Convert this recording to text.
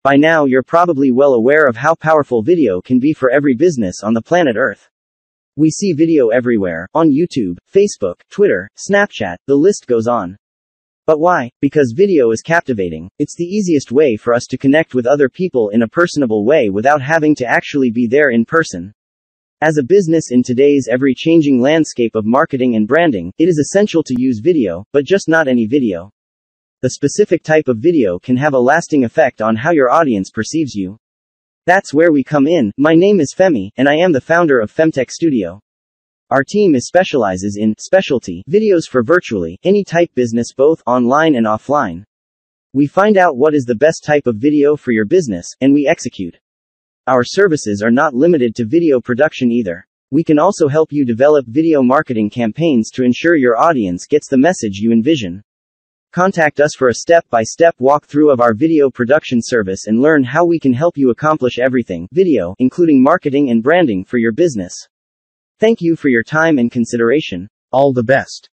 By now you're probably well aware of how powerful video can be for every business on the planet Earth. We see video everywhere, on YouTube, Facebook, Twitter, Snapchat, the list goes on. But why? Because video is captivating. It's the easiest way for us to connect with other people in a personable way without having to actually be there in person. As a business in today's ever-changing landscape of marketing and branding, it is essential to use video, but just not any video. The specific type of video can have a lasting effect on how your audience perceives you. That's where we come in. My name is Femi, and I am the founder of Femtech Studio. Our team specializes in specialty videos for virtually any type business, both online and offline. We find out what is the best type of video for your business, and we execute. Our services are not limited to video production either. We can also help you develop video marketing campaigns to ensure your audience gets the message you envision. Contact us for a step-by-step walkthrough of our video production service and learn how we can help you accomplish everything video, including marketing and branding for your business. Thank you for your time and consideration. All the best.